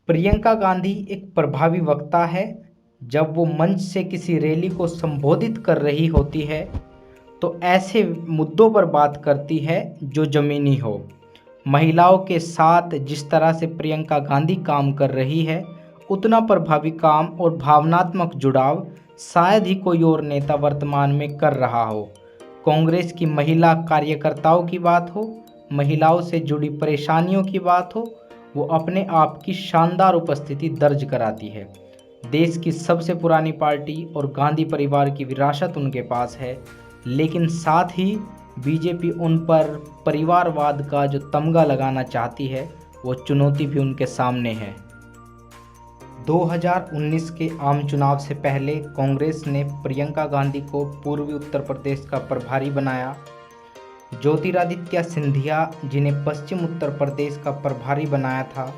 प्रियंका गांधी एक प्रभावी वक्ता है। जब वो मंच से किसी रैली को संबोधित कर रही होती है तो ऐसे मुद्दों पर बात करती है जो ज़मीनी हो। महिलाओं के साथ जिस तरह से प्रियंका गांधी काम कर रही है, उतना प्रभावी काम और भावनात्मक जुड़ाव शायद ही कोई और नेता वर्तमान में कर रहा हो। कांग्रेस की महिला कार्यकर्ताओं की बात हो, महिलाओं से जुड़ी परेशानियों की बात हो, वो अपने आप की शानदार उपस्थिति दर्ज कराती है। देश की सबसे पुरानी पार्टी और गांधी परिवार की विरासत उनके पास है, लेकिन साथ ही बीजेपी उन पर परिवारवाद का जो तमगा लगाना चाहती है, वो चुनौती भी उनके सामने है। 2019 के आम चुनाव से पहले कांग्रेस ने प्रियंका गांधी को पूर्वी उत्तर प्रदेश का प्रभारी बनाया। ज्योतिरादित्य सिंधिया, जिन्हें पश्चिम उत्तर प्रदेश का प्रभारी बनाया था,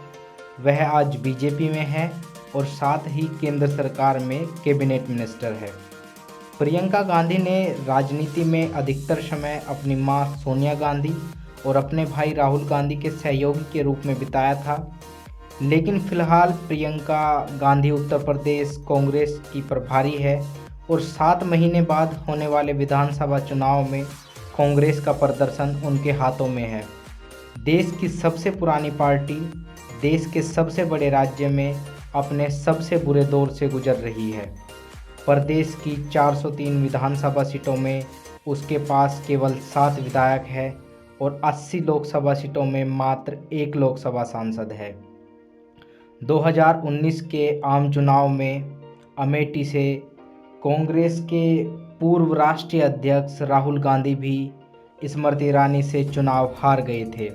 वह आज बीजेपी में है और साथ ही केंद्र सरकार में कैबिनेट मिनिस्टर है। प्रियंका गांधी ने राजनीति में अधिकतर समय अपनी मां सोनिया गांधी और अपने भाई राहुल गांधी के सहयोगी के रूप में बिताया था, लेकिन फिलहाल प्रियंका गांधी उत्तर प्रदेश कांग्रेस की प्रभारी है और 7 महीने बाद होने वाले विधानसभा चुनाव में कांग्रेस का प्रदर्शन उनके हाथों में है। देश की सबसे पुरानी पार्टी देश के सबसे बड़े राज्य में अपने सबसे बुरे दौर से गुजर रही है। प्रदेश की 403 विधानसभा सीटों में उसके पास केवल 7 विधायक है और 80 लोकसभा सीटों में मात्र 1 लोकसभा सांसद है। 2019 के आम चुनाव में अमेठी से कांग्रेस के पूर्व राष्ट्रीय अध्यक्ष राहुल गांधी भी स्मृति ईरानी से चुनाव हार गए थे।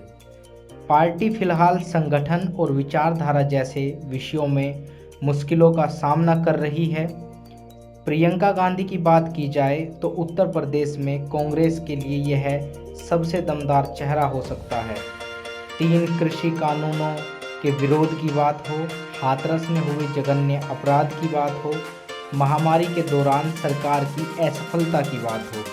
पार्टी फिलहाल संगठन और विचारधारा जैसे विषयों में मुश्किलों का सामना कर रही है। प्रियंका गांधी की बात की जाए तो उत्तर प्रदेश में कांग्रेस के लिए यह सबसे दमदार चेहरा हो सकता है। 3 कृषि कानूनों के विरोध की बात हो, हाथरस में हुए जघन्य अपराध की बात हो, महामारी के दौरान सरकार की असफलता की बात हो,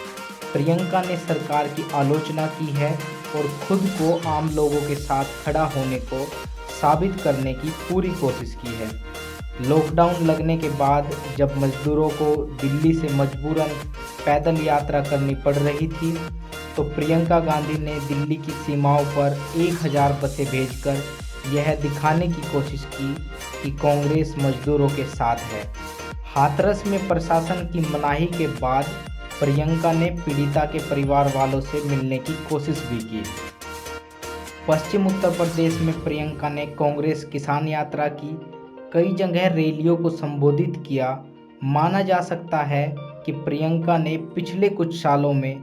प्रियंका ने सरकार की आलोचना की है और खुद को आम लोगों के साथ खड़ा होने को साबित करने की पूरी कोशिश की है। लॉकडाउन लगने के बाद जब मजदूरों को दिल्ली से मजबूरन पैदल यात्रा करनी पड़ रही थी, तो प्रियंका गांधी ने दिल्ली की सीमाओं पर 1000 बसें भेजकर यह दिखाने की कोशिश की कि कांग्रेस मजदूरों के साथ है। हाथरस में प्रशासन की मनाही के बाद प्रियंका ने पीड़िता के परिवार वालों से मिलने की कोशिश भी की। पश्चिम उत्तर प्रदेश में प्रियंका ने कांग्रेस किसान यात्रा की, कई जगह रैलियों को संबोधित किया। माना जा सकता है कि प्रियंका ने पिछले कुछ सालों में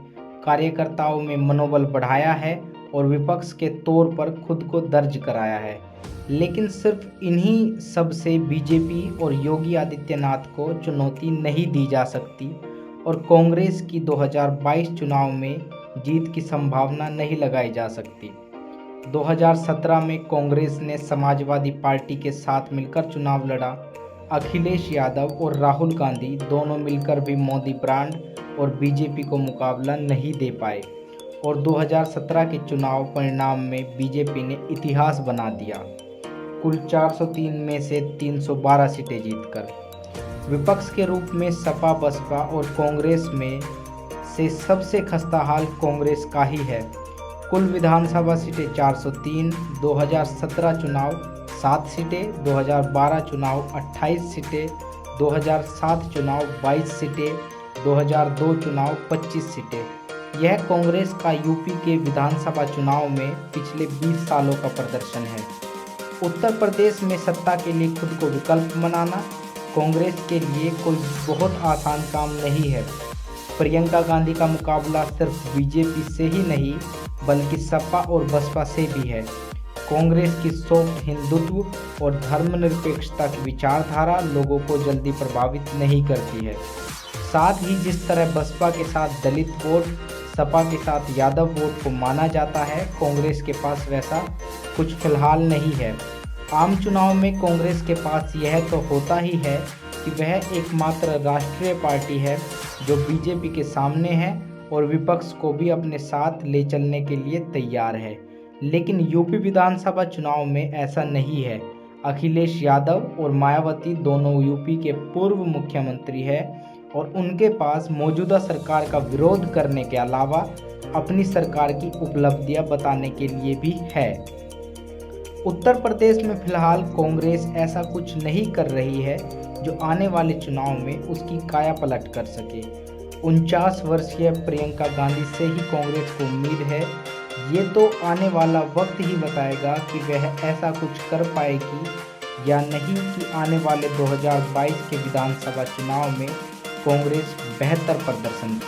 कार्यकर्ताओं में मनोबल बढ़ाया है और विपक्ष के तौर पर खुद को दर्ज कराया है। लेकिन सिर्फ इन्हीं सब से बीजेपी और योगी आदित्यनाथ को चुनौती नहीं दी जा सकती और कांग्रेस की 2022 चुनाव में जीत की संभावना नहीं लगाई जा सकती। 2017 में कांग्रेस ने समाजवादी पार्टी के साथ मिलकर चुनाव लड़ा। अखिलेश यादव और राहुल गांधी दोनों मिलकर भी मोदी ब्रांड और बीजेपी को मुकाबला नहीं दे पाए और 2017 के चुनाव परिणाम में बीजेपी ने इतिहास बना दिया, कुल 403 में से 312 सीटें जीतकर। विपक्ष के रूप में सपा, बसपा और कांग्रेस में से सबसे खस्ता हाल कांग्रेस का ही है। कुल विधानसभा सीटें 403, 2017 चुनाव 7 सीटें, 2012 चुनाव 28 सीटें, 2007 चुनाव 22 सीटें, 2002 चुनाव 25 सीटें। यह कांग्रेस का यूपी के विधानसभा चुनाव में पिछले 20 सालों का प्रदर्शन है। उत्तर प्रदेश में सत्ता के लिए खुद को विकल्प बनाना कांग्रेस के लिए कोई बहुत आसान काम नहीं है। प्रियंका गांधी का मुकाबला सिर्फ बीजेपी से ही नहीं बल्कि सपा और बसपा से भी है। कांग्रेस की सॉफ्ट हिंदुत्व और धर्मनिरपेक्षता की विचारधारा लोगों को जल्दी प्रभावित नहीं करती है। साथ ही जिस तरह बसपा के साथ दलित वोट, सपा के साथ यादव वोट को माना जाता है, कांग्रेस के पास वैसा कुछ फिलहाल नहीं है। आम चुनाव में कांग्रेस के पास यह तो होता ही है कि वह एकमात्र राष्ट्रीय पार्टी है जो बीजेपी के सामने है और विपक्ष को भी अपने साथ ले चलने के लिए तैयार है। लेकिन यूपी विधानसभा चुनाव में ऐसा नहीं है। अखिलेश यादव और मायावती दोनों यूपी के पूर्व मुख्यमंत्री हैं और उनके पास मौजूदा सरकार का विरोध करने के अलावा अपनी सरकार की उपलब्धियां बताने के लिए भी है। उत्तर प्रदेश में फिलहाल कांग्रेस ऐसा कुछ नहीं कर रही है जो आने वाले चुनाव में उसकी काया पलट कर सके। 49 वर्षीय प्रियंका गांधी से ही कांग्रेस को उम्मीद है। ये तो आने वाला वक्त ही बताएगा कि वह ऐसा कुछ कर पाएगी या नहीं कि आने वाले 2022 के विधानसभा चुनाव में कांग्रेस बेहतर प्रदर्शन